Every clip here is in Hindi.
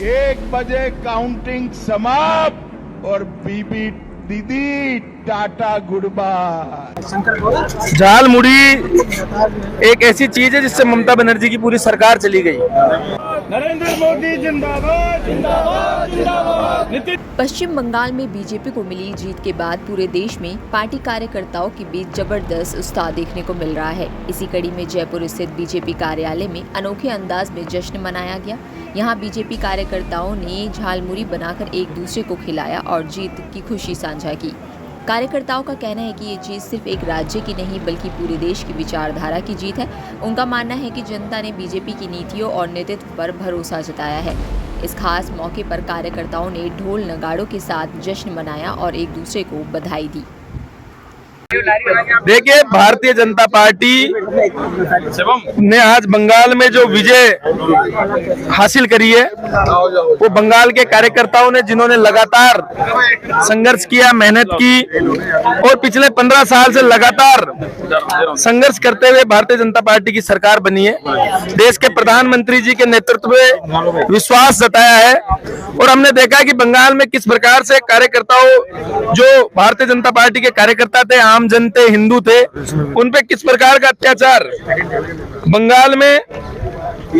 1 बजे काउंटिंग समाप्त और बीबी दीदी टाटा गुड बाय। झालमुड़ी एक ऐसी चीज है जिससे ममता बनर्जी की पूरी सरकार चली गई। नरेंद्र मोदी जिंदाबाद जिंदाबाद जिंदाबाद। पश्चिम बंगाल में बीजेपी को मिली जीत के बाद पूरे देश में पार्टी कार्यकर्ताओं के बीच जबरदस्त उत्साह देखने को मिल रहा है। इसी कड़ी में जयपुर स्थित बीजेपी कार्यालय में अनोखे अंदाज में जश्न मनाया गया। यहाँ बीजेपी कार्यकर्ताओं ने झालमुड़ी बनाकर एक दूसरे को खिलाया और जीत की खुशी साझा की। कार्यकर्ताओं का कहना है कि ये जीत सिर्फ एक राज्य की नहीं बल्कि पूरे देश की विचारधारा की जीत है। उनका मानना है कि जनता ने बीजेपी की नीतियों और नेतृत्व पर भरोसा जताया है। इस खास मौके पर कार्यकर्ताओं ने ढोल नगाड़ों के साथ जश्न मनाया और एक दूसरे को बधाई दी। देखिए, भारतीय जनता पार्टी ने आज बंगाल में जो विजय हासिल करी है वो बंगाल के कार्यकर्ताओं ने, जिन्होंने लगातार संघर्ष किया, मेहनत की और पिछले 15 साल से लगातार संघर्ष करते हुए भारतीय जनता पार्टी की सरकार बनी है। देश के प्रधानमंत्री जी के नेतृत्व में विश्वास जताया है और हमने देखा कि बंगाल में किस प्रकार से कार्यकर्ताओं, जो भारतीय जनता पार्टी के कार्यकर्ता थे, आम जनते, हिंदू थे, उन पे किस प्रकार का अत्याचार बंगाल में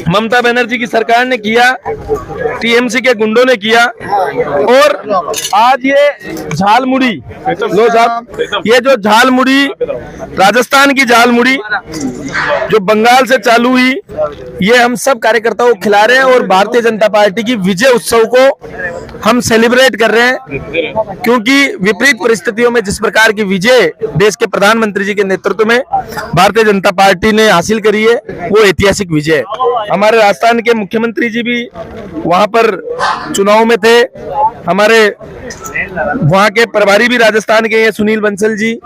ममता बनर्जी की सरकार ने किया, टीएमसी के गुंडों ने किया। और आज ये झालमुड़ी, ये जो झालमुड़ी, राजस्थान की झालमुड़ी जो बंगाल से चालू हुई, ये हम सब कार्यकर्ताओं को खिला रहे हैं और भारतीय जनता पार्टी की विजय उत्सव को हम सेलिब्रेट कर रहे हैं, क्योंकि विपरीत परिस्थितियों में जिस प्रकार की विजय देश के प्रधानमंत्री जी के नेतृत्व में भारतीय जनता पार्टी ने हासिल करी है, वो ऐतिहासिक विजय है। हमारे राजस्थान के मुख्यमंत्री जी भी वहां पर चुनाव में थे, हमारे वहां के प्रभारी भी राजस्थान के हैं, सुनील बंसल जी,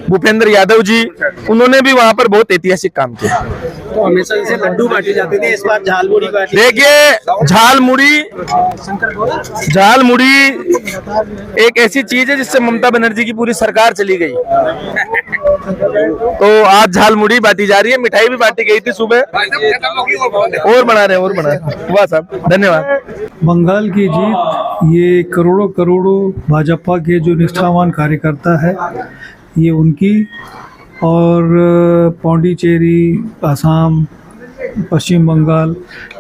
भूपेंद्र यादव जी, उन्होंने भी वहां पर बहुत ऐतिहासिक काम किया। तो हमेशा जैसे लड्डू बांटे जाते थे, इस बार झालमुड़ी बांटी। देखिए, झालमुड़ी एक ऐसी चीज है जिससे ममता बनर्जी की पूरी सरकार चली गई। तो आज झालमुड़ी बांटी जा रही है, मिठाई भी बांटी गई थी सुबह, और बना रहे हैं। वाह साहब, धन्यवाद। बंगाल की जीत, ये करोड़ों करोड़ों भाजपा के जो निष्ठावान कार्यकर्ता है, ये उनकी, और पौंडीचेरी, असम, पश्चिम बंगाल,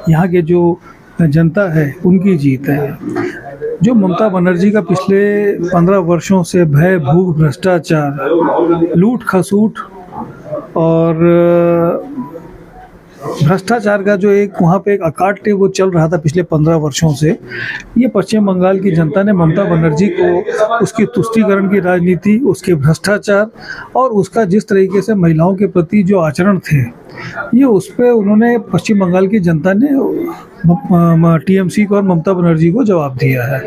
यहाँ के जो जनता है उनकी जीत है। जो ममता बनर्जी का पिछले 15 वर्षों से भय, भूख, भ्रष्टाचार, लूट खसूट और भ्रष्टाचार का जो एक वहाँ पे एक अकाट्य वो चल रहा था पिछले 15 वर्षों से, ये पश्चिम बंगाल की जनता ने ममता बनर्जी को उसकी तुष्टीकरण की राजनीति, उसके भ्रष्टाचार और उसका जिस तरीके से महिलाओं के प्रति जो आचरण थे, ये उस पर उन्होंने, पश्चिम बंगाल की जनता ने टीएमसी को और ममता बनर्जी को जवाब दिया है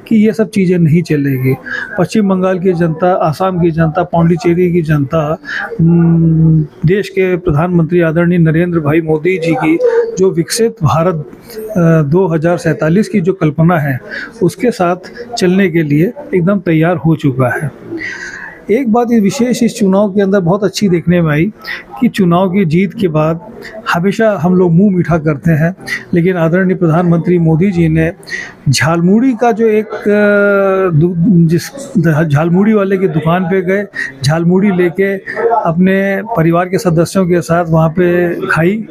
कि ये सब चीज़ें नहीं चलेगी। पश्चिम बंगाल की जनता, आसाम की जनता, पौंडीचेरी की जनता, देश के प्रधानमंत्री आदरणीय नरेंद्र भाई मोदी जी की जो विकसित भारत 2047 की जो कल्पना है, उसके साथ चलने के लिए एकदम तैयार हो चुका है। एक बात ये विशेष इस चुनाव के अंदर बहुत अच्छी देखने में आई कि चुनाव की जीत के बाद हमेशा हम लोग मुंह मीठा करते हैं, लेकिन आदरणीय प्रधानमंत्री मोदी जी ने झालमुड़ी का जो एक जिस झालमुड़ी वाले की दुकान पे गए, झालमुड़ी लेके अपने परिवार के सदस्यों के साथ वहाँ पे खाई।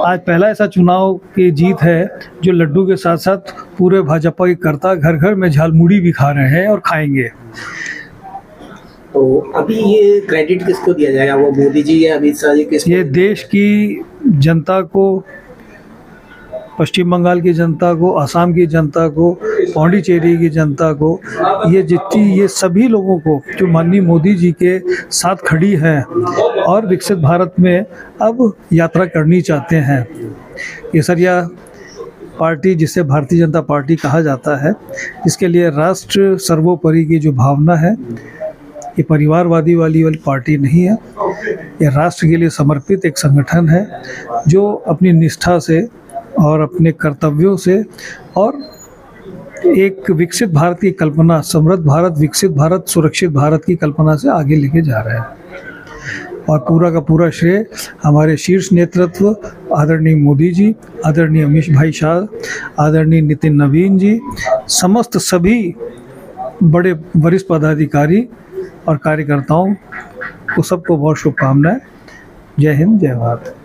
आज पहला ऐसा चुनाव की जीत है जो लड्डू के साथ साथ पूरे भाजपा के कर्ता घर घर में झालमुड़ी भी खा रहे हैं और खाएंगे। तो अभी ये क्रेडिट किसको दिया जाएगा, वो मोदी जी या अमित शाह जी किसको? ये देश की जनता को, पश्चिम बंगाल की जनता को, असम की जनता को, पौंडीचेरी की जनता को, ये सभी लोगों को जो माननीय मोदी जी के साथ खड़ी हैं और विकसित भारत में अब यात्रा करनी चाहते हैं। केसरिया पार्टी, जिसे भारतीय जनता पार्टी कहा जाता है, इसके लिए राष्ट्र सर्वोपरि की जो भावना है, ये परिवारवादी वाली पार्टी नहीं है, ये राष्ट्र के लिए समर्पित एक संगठन है जो अपनी निष्ठा से और अपने कर्तव्यों से और एक विकसित भारत की कल्पना, समृद्ध भारत, विकसित भारत, सुरक्षित भारत की कल्पना से आगे लेके जा रहे हैं। और पूरा का पूरा श्रेय हमारे शीर्ष नेतृत्व आदरणीय मोदी जी, आदरणीय अमित भाई शाह, आदरणीय नितिन नवीन जी, समस्त सभी बड़े वरिष्ठ पदाधिकारी और कार्यकर्ताओं को सबको बहुत शुभकामनाएं। जय हिंद, जय भारत।